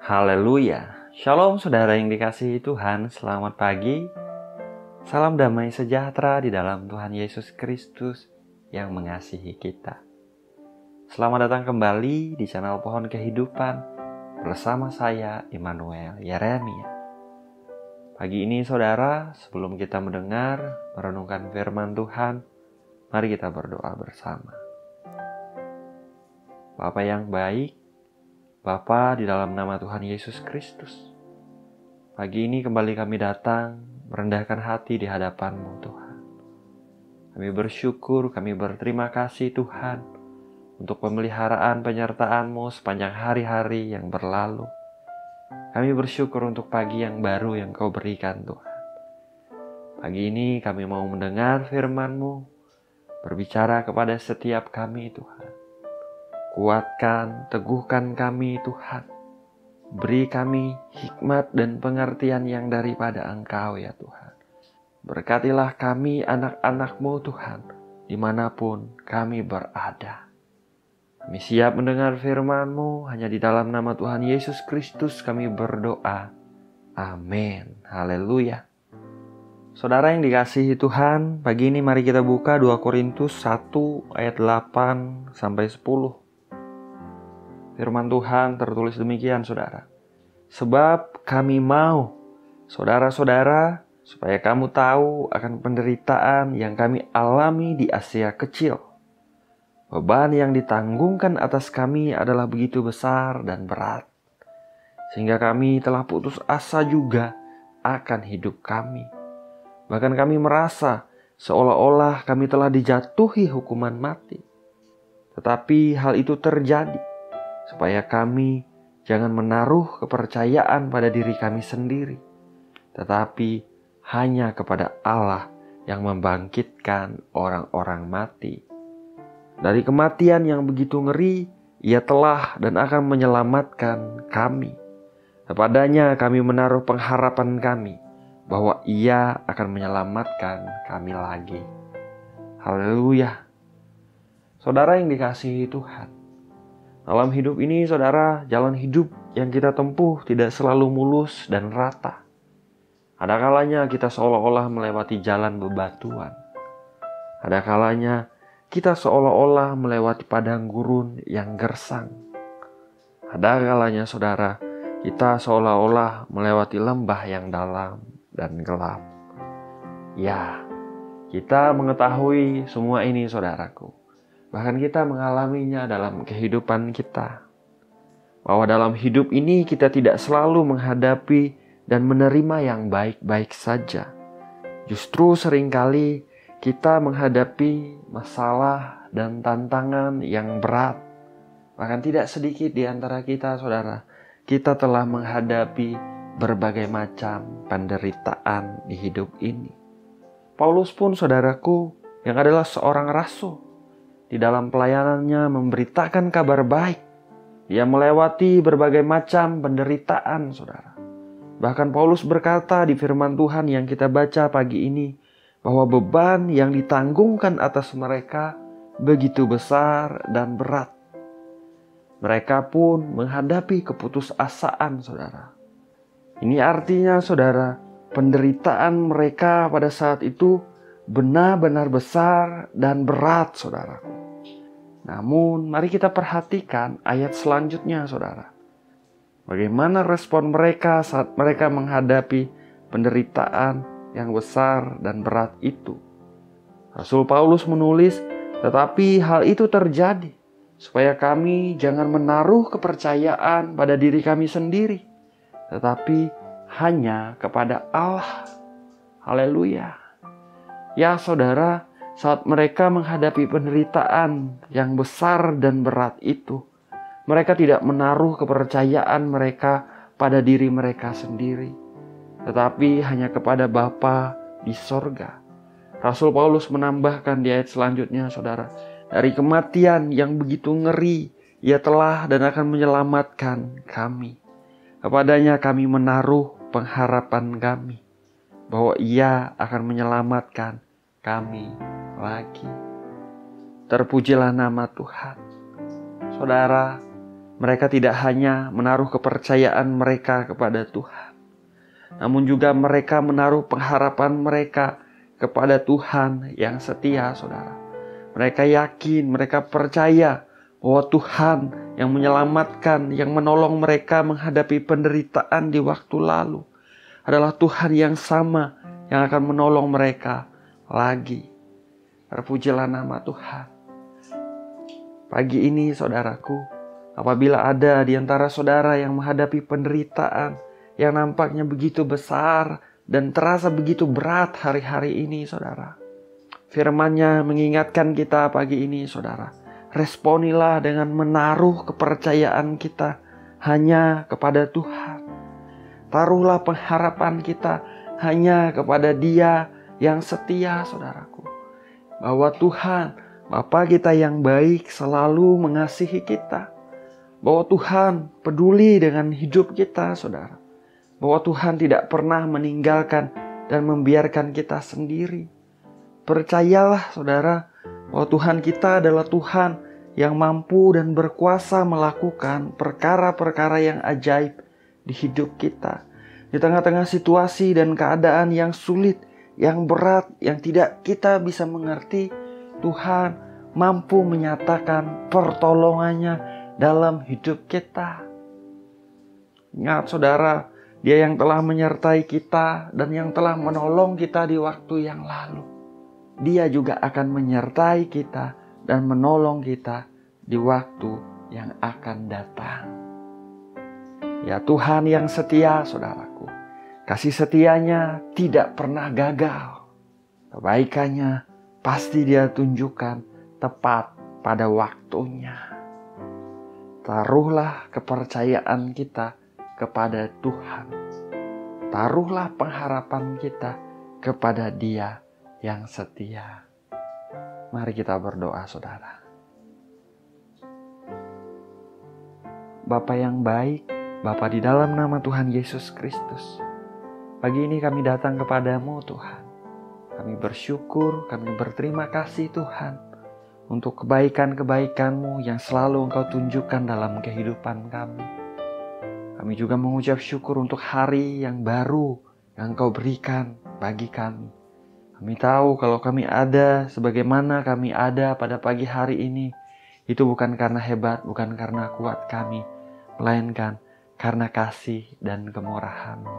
Haleluya. Shalom saudara yang dikasihi Tuhan, selamat pagi. Salam damai sejahtera di dalam Tuhan Yesus Kristus yang mengasihi kita. Selamat datang kembali di channel Pohon Kehidupan bersama saya Immanuel Yeremia. Pagi ini saudara, sebelum kita mendengar, merenungkan firman Tuhan, mari kita berdoa bersama. Bapa yang baik, Bapa, di dalam nama Tuhan Yesus Kristus, pagi ini kembali kami datang merendahkan hati di hadapan-Mu Tuhan. Kami bersyukur, kami berterima kasih Tuhan untuk pemeliharaan penyertaan-Mu sepanjang hari-hari yang berlalu. Kami bersyukur untuk pagi yang baru yang Kau berikan Tuhan. Pagi ini kami mau mendengar firman-Mu, berbicara kepada setiap kami Tuhan. Kuatkan, teguhkan kami Tuhan. Beri kami hikmat dan pengertian yang daripada Engkau ya Tuhan. Berkatilah kami anak-anak-Mu Tuhan, dimanapun kami berada. Kami siap mendengar firman-Mu, hanya di dalam nama Tuhan Yesus Kristus kami berdoa. Amin. Haleluya. Saudara yang dikasihi Tuhan, pagi ini mari kita buka 2 Korintus 1 ayat 8 sampai 10. Firman Tuhan tertulis demikian saudara. Sebab kami mau, saudara-saudara, supaya kamu tahu akan penderitaan yang kami alami di Asia Kecil. Beban yang ditanggungkan atas kami adalah begitu besar dan berat, sehingga kami telah putus asa juga akan hidup kami. Bahkan kami merasa seolah-olah kami telah dijatuhi hukuman mati. Tetapi hal itu terjadi supaya kami jangan menaruh kepercayaan pada diri kami sendiri, tetapi hanya kepada Allah yang membangkitkan orang-orang mati. Dari kematian yang begitu ngeri, Ia telah dan akan menyelamatkan kami. Kepadanya kami menaruh pengharapan kami, bahwa Ia akan menyelamatkan kami lagi. Haleluya. Saudara yang dikasihi Tuhan, dalam hidup ini saudara, jalan hidup yang kita tempuh tidak selalu mulus dan rata. Ada kalanya kita seolah-olah melewati jalan bebatuan. Ada kalanya kita seolah-olah melewati padang gurun yang gersang. Ada kalanya saudara, kita seolah-olah melewati lembah yang dalam dan gelap. Ya, kita mengetahui semua ini saudaraku. Bahkan kita mengalaminya dalam kehidupan kita. Bahwa dalam hidup ini kita tidak selalu menghadapi dan menerima yang baik-baik saja. Justru seringkali kita menghadapi masalah dan tantangan yang berat. Bahkan tidak sedikit di antara kita, saudara, kita telah menghadapi berbagai macam penderitaan di hidup ini. Paulus pun, saudaraku, yang adalah seorang rasul, di dalam pelayanannya memberitakan kabar baik. Ia melewati berbagai macam penderitaan, saudara. Bahkan Paulus berkata di firman Tuhan yang kita baca pagi ini, bahwa beban yang ditanggungkan atas mereka begitu besar dan berat. Mereka pun menghadapi keputusasaan, saudara. Ini artinya, saudara, penderitaan mereka pada saat itu benar-benar besar dan berat, saudaraku. Namun, mari kita perhatikan ayat selanjutnya, saudara. Bagaimana respon mereka saat mereka menghadapi penderitaan yang besar dan berat itu. Rasul Paulus menulis, tetapi hal itu terjadi supaya kami jangan menaruh kepercayaan pada diri kami sendiri, tetapi hanya kepada Allah. Haleluya. Ya saudara, saat mereka menghadapi penderitaan yang besar dan berat itu, mereka tidak menaruh kepercayaan mereka pada diri mereka sendiri, tetapi hanya kepada Bapa di sorga. Rasul Paulus menambahkan di ayat selanjutnya, saudara, dari kematian yang begitu ngeri, Ia telah dan akan menyelamatkan kami. Kepadanya kami menaruh pengharapan kami, bahwa Ia akan menyelamatkan kami lagi. Terpujilah nama Tuhan. Saudara, mereka tidak hanya menaruh kepercayaan mereka kepada Tuhan, namun juga mereka menaruh pengharapan mereka kepada Tuhan yang setia, saudara. Mereka yakin, mereka percaya bahwa Tuhan yang menyelamatkan, yang menolong mereka menghadapi penderitaan di waktu lalu adalah Tuhan yang sama yang akan menolong mereka lagi. Terpujilah nama Tuhan. Pagi ini, saudaraku, apabila ada di antara saudara yang menghadapi penderitaan yang nampaknya begitu besar dan terasa begitu berat hari-hari ini, saudara, firman-Nya mengingatkan kita pagi ini, saudara. Responilah dengan menaruh kepercayaan kita hanya kepada Tuhan. Taruhlah pengharapan kita hanya kepada Dia yang setia, saudaraku. Bahwa Tuhan, Bapa kita yang baik, selalu mengasihi kita. Bahwa Tuhan peduli dengan hidup kita, saudara. Bahwa Tuhan tidak pernah meninggalkan dan membiarkan kita sendiri. Percayalah, saudara, bahwa Tuhan kita adalah Tuhan yang mampu dan berkuasa melakukan perkara-perkara yang ajaib di hidup kita. Di tengah-tengah situasi dan keadaan yang sulit, yang berat, yang tidak kita bisa mengerti, Tuhan mampu menyatakan pertolongannya dalam hidup kita. Ingat, saudara, Dia yang telah menyertai kita dan yang telah menolong kita di waktu yang lalu. Dia juga akan menyertai kita dan menolong kita di waktu yang akan datang. Ya Tuhan yang setia, saudaraku. Kasih setianya tidak pernah gagal. Kebaikannya pasti Dia tunjukkan tepat pada waktunya. Taruhlah kepercayaan kita kepada Tuhan. Taruhlah pengharapan kita kepada Dia yang setia. Mari kita berdoa, saudara. Bapa yang baik, Bapa di dalam nama Tuhan Yesus Kristus, pagi ini kami datang kepadamu, Tuhan. Kami bersyukur, kami berterima kasih, Tuhan, untuk kebaikan-kebaikan-Mu yang selalu Engkau tunjukkan dalam kehidupan kami. Kami juga mengucap syukur untuk hari yang baru yang Engkau berikan bagi kami. Kami tahu kalau kami ada sebagaimana kami ada pada pagi hari ini, itu bukan karena hebat, bukan karena kuat kami, melainkan karena kasih dan kemurahan-Mu.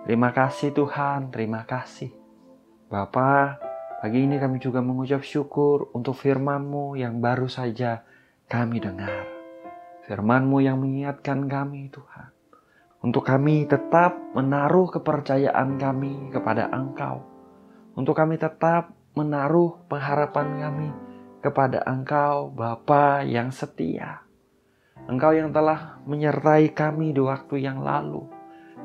Terima kasih Tuhan, terima kasih. Bapa, pagi ini kami juga mengucap syukur untuk firman-Mu yang baru saja kami dengar. Firman-Mu yang mengingatkan kami, Tuhan, untuk kami tetap menaruh kepercayaan kami kepada Engkau. Untuk kami tetap menaruh pengharapan kami kepada Engkau, Bapa yang setia. Engkau yang telah menyertai kami di waktu yang lalu.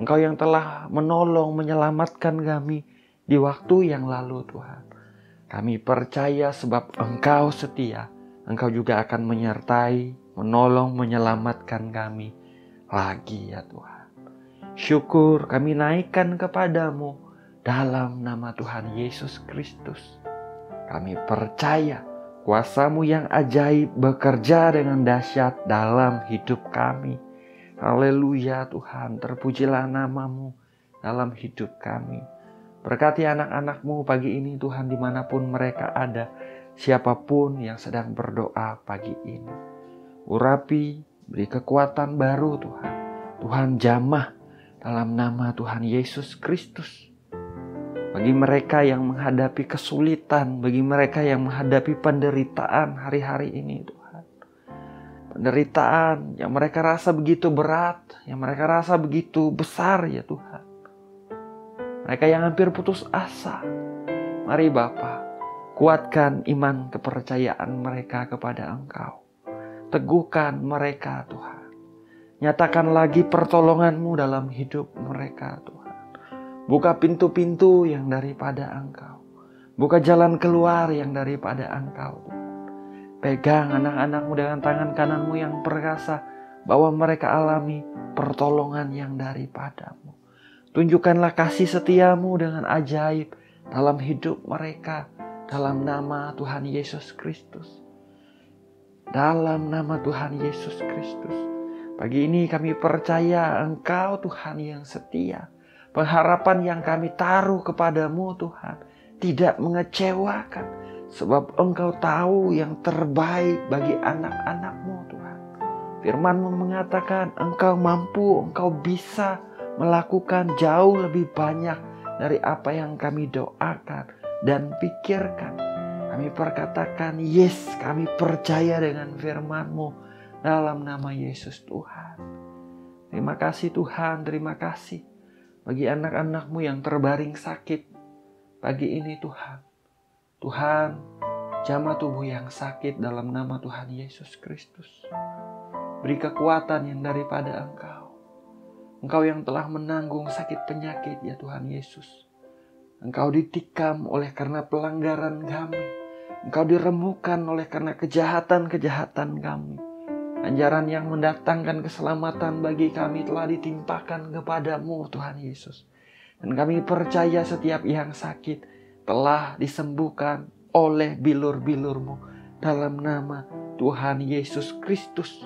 Engkau yang telah menolong, menyelamatkan kami di waktu yang lalu, Tuhan. Kami percaya sebab Engkau setia. Engkau juga akan menyertai, menolong, menyelamatkan kami lagi, ya Tuhan. Syukur kami naikkan kepadamu dalam nama Tuhan Yesus Kristus. Kami percaya kuasa-Mu yang ajaib bekerja dengan dahsyat dalam hidup kami. Haleluya Tuhan, terpujilah nama-Mu dalam hidup kami. Berkati anak-anak-Mu pagi ini Tuhan, dimanapun mereka ada, siapapun yang sedang berdoa pagi ini. Urapi, beri kekuatan baru Tuhan. Tuhan jamah dalam nama Tuhan Yesus Kristus. Bagi mereka yang menghadapi kesulitan, bagi mereka yang menghadapi penderitaan hari-hari ini Tuhan. Penderitaan yang mereka rasa begitu berat, yang mereka rasa begitu besar ya Tuhan. Mereka yang hampir putus asa. Mari Bapa, kuatkan iman kepercayaan mereka kepada Engkau. Teguhkan mereka Tuhan. Nyatakan lagi pertolongan-Mu dalam hidup mereka Tuhan. Buka pintu-pintu yang daripada Engkau. Buka jalan keluar yang daripada Engkau Tuhan. Pegang anak-anak-Mu dengan tangan kanan-Mu yang perkasa, bahwa mereka alami pertolongan yang daripada-Mu. Tunjukkanlah kasih setia-Mu dengan ajaib dalam hidup mereka, dalam nama Tuhan Yesus Kristus. dalam nama Tuhan Yesus Kristus. Pagi ini kami percaya Engkau Tuhan yang setia. Pengharapan yang kami taruh kepadamu Tuhan tidak mengecewakan. Sebab Engkau tahu yang terbaik bagi anak-anak-Mu Tuhan. Firman-Mu mengatakan Engkau mampu, Engkau bisa melakukan jauh lebih banyak dari apa yang kami doakan dan pikirkan. Kami perkatakan, yes, kami percaya dengan firman-Mu dalam nama Yesus Tuhan. Terima kasih Tuhan, terima kasih bagi anak-anak-Mu yang terbaring sakit pagi ini Tuhan. Tuhan, jamah tubuh yang sakit dalam nama Tuhan Yesus Kristus. Beri kekuatan yang daripada Engkau. Engkau yang telah menanggung sakit penyakit ya Tuhan Yesus. Engkau ditikam oleh karena pelanggaran kami. Engkau diremukkan oleh karena kejahatan-kejahatan kami. Anjaran yang mendatangkan keselamatan bagi kami telah ditimpakan kepadamu Tuhan Yesus. Dan kami percaya setiap yang sakit telah disembuhkan oleh bilur-bilur-Mu dalam nama Tuhan Yesus Kristus.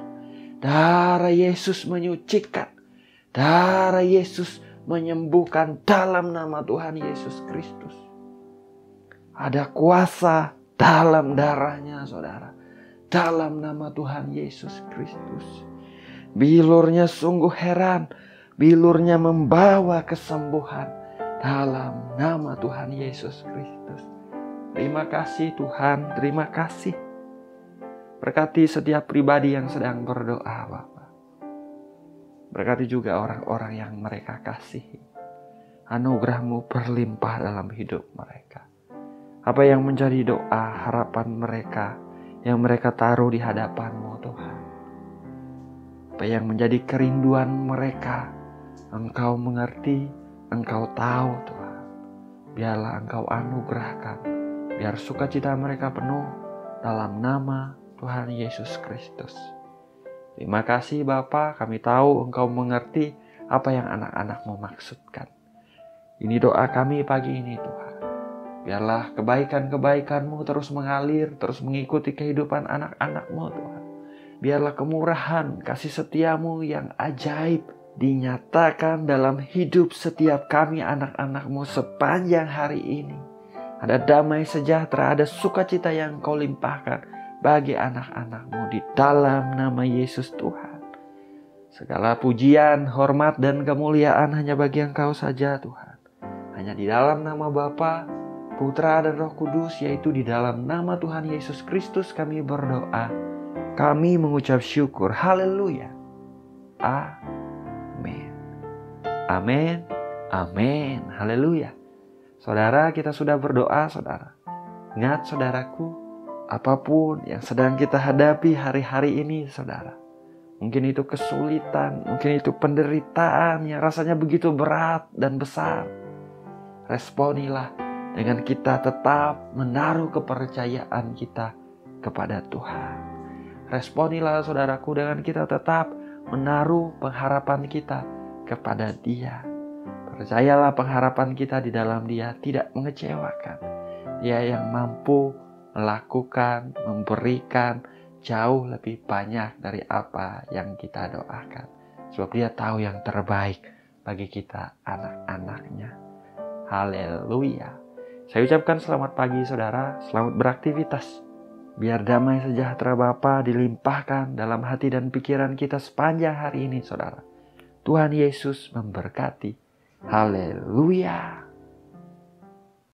Darah Yesus menyucikan. Darah Yesus menyembuhkan dalam nama Tuhan Yesus Kristus. Ada kuasa dalam darahnya saudara. Dalam nama Tuhan Yesus Kristus. Bilurnya sungguh heran. Bilurnya membawa kesembuhan. Dalam nama Tuhan Yesus Kristus. Terima kasih Tuhan. Terima kasih. Berkati setiap pribadi yang sedang berdoa Bapa. Berkati juga orang-orang yang mereka kasihi. Anugerah-Mu berlimpah dalam hidup mereka. Apa yang menjadi doa harapan mereka yang mereka taruh di hadapan-Mu Tuhan. Apa yang menjadi kerinduan mereka, Engkau mengerti, Engkau tahu Tuhan. Biarlah Engkau anugerahkan, biar sukacita mereka penuh dalam nama Tuhan Yesus Kristus. Terima kasih Bapa, kami tahu Engkau mengerti apa yang anak-anak-Mu maksudkan. Ini doa kami pagi ini Tuhan. Biarlah kebaikan-kebaikan-Mu terus mengalir, terus mengikuti kehidupan anak-anak-Mu Tuhan. Biarlah kemurahan, kasih setia-Mu yang ajaib dinyatakan dalam hidup setiap kami anak-anak-Mu sepanjang hari ini. Ada damai sejahtera, ada sukacita yang Kau limpahkan bagi anak-anak-Mu di dalam nama Yesus Tuhan. Segala pujian, hormat, dan kemuliaan hanya bagi Engkau saja Tuhan. Hanya di dalam nama Bapa, Putra dan Roh Kudus, yaitu di dalam nama Tuhan Yesus Kristus kami berdoa. Kami mengucap syukur. Haleluya. Amin. Amin. Amin. Haleluya. Saudara, kita sudah berdoa saudara. Ingat saudaraku, apapun yang sedang kita hadapi hari-hari ini saudara. Mungkin itu kesulitan, mungkin itu penderitaan yang rasanya begitu berat dan besar. Responilah dengan kita tetap menaruh kepercayaan kita kepada Tuhan. Responilah saudaraku dengan kita tetap menaruh pengharapan kita kepada Dia. Percayalah pengharapan kita di dalam Dia tidak mengecewakan. Dia yang mampu melakukan, memberikan jauh lebih banyak dari apa yang kita doakan. Sebab Dia tahu yang terbaik bagi kita anak-anak-Nya. Haleluya. Saya ucapkan selamat pagi saudara, selamat beraktivitas. Biar damai sejahtera Bapa dilimpahkan dalam hati dan pikiran kita sepanjang hari ini saudara. Tuhan Yesus memberkati. Haleluya.